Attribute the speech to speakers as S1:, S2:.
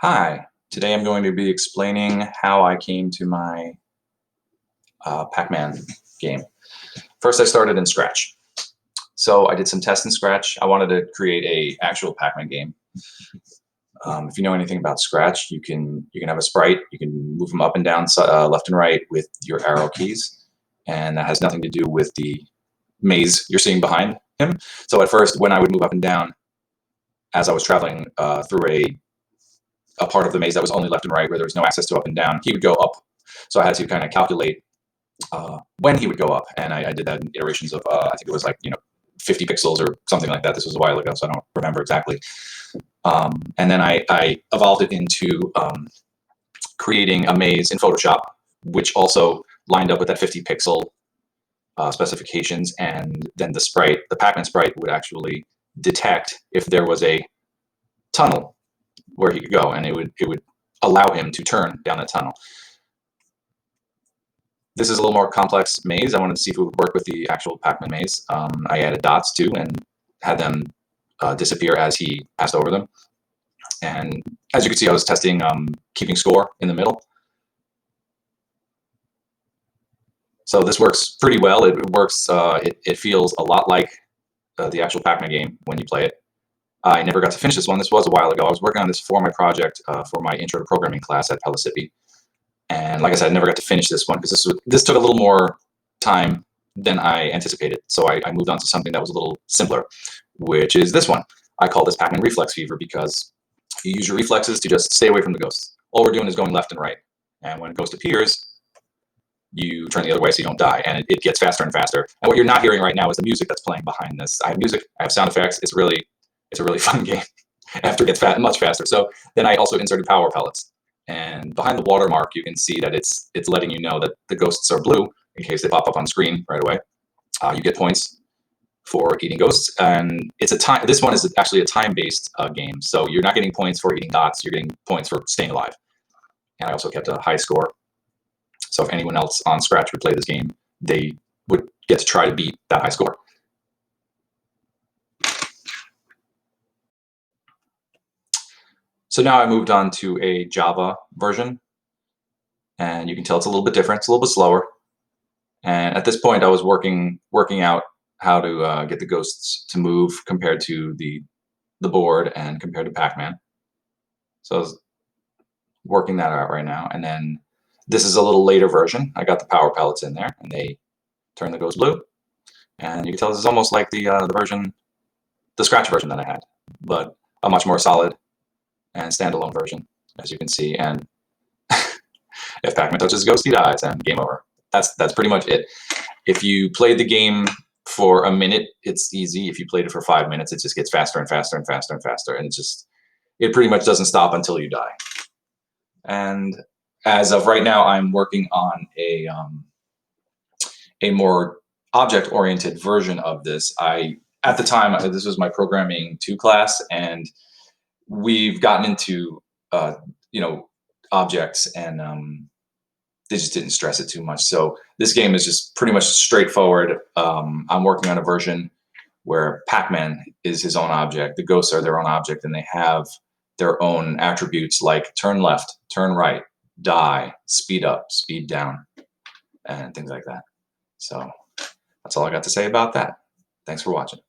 S1: Hi, today I'm going to be explaining how I came to my Pac-Man game. First, I started in Scratch. So I did some tests in Scratch. I wanted to create a actual Pac-Man game. If you know anything about Scratch, you can have a sprite. You can move them up and down, left and right with your arrow keys, and that has nothing to do with the maze you're seeing behind him. So at first, when I would move up and down as I was traveling through a part of the maze that was only left and right, where there was no access to up and down, he would go up. So I had to kind of calculate when he would go up, and I did that in iterations of I think it was like 50 pixels or something like that. This was a while ago, so I don't remember exactly. And then I evolved it into creating a maze in Photoshop, which also lined up with that 50 pixel specifications, and then the Pac-Man sprite would actually detect if there was a tunnel where he could go, and it would allow him to turn down that tunnel. This is a little more complex maze. I wanted to see if it would work with the actual Pac-Man maze. I added dots too and had them disappear as he passed over them. And as you can see, I was testing keeping score in the middle. So this works pretty well. It works. It feels a lot like the actual Pac-Man game when you play it. I never got to finish this one. This was a while ago. I was working on this for my project for my intro to programming class at Pellissippi. And like I said, I never got to finish this one because this took a little more time than I anticipated. So I moved on to something that was a little simpler, which is this one. I call this Pac-Man Reflex Fever because you use your reflexes to just stay away from the ghosts. All we're doing is going left and right. And when a ghost appears, you turn the other way so you don't die. And it gets faster and faster. And what you're not hearing right now is the music that's playing behind this. I have music, I have sound effects. It's a really fun game after it gets much faster. So then I also inserted power pellets. And behind the watermark, you can see that it's letting you know that the ghosts are blue in case they pop up on screen right away. You get points for eating ghosts, and it's a time. This one is actually a time-based game, so you're not getting points for eating dots. You're getting points for staying alive. And I also kept a high score. So if anyone else on Scratch would play this game, they would get to try to beat that high score. So now I moved on to a Java version, and you can tell it's a little bit different. It's a little bit slower. And at this point, I was working out how to get the ghosts to move compared to the board and compared to Pac-Man. So I was working that out right now. And then this is a little later version. I got the power pellets in there, and they turn the ghost blue. And you can tell this is almost like the Scratch version that I had, but a much more solid and standalone version, as you can see. And if Pac-Man touches a ghost, he dies, and game over. That's pretty much it. If you played the game for a minute, it's easy. If you played it for 5 minutes, it just gets faster and faster and faster and faster, and it pretty much doesn't stop until you die. And as of right now, I'm working on a more object-oriented version of this. At the time, this was my programming 2 class, and we've gotten into objects, and they just didn't stress it too much. So this game is just pretty much straightforward. I'm working on a version where Pac-Man is his own object, the ghosts are their own object, and they have their own attributes like turn left, turn right, die, speed up, speed down, and things like that. So that's all I got to say about that. Thanks for watching.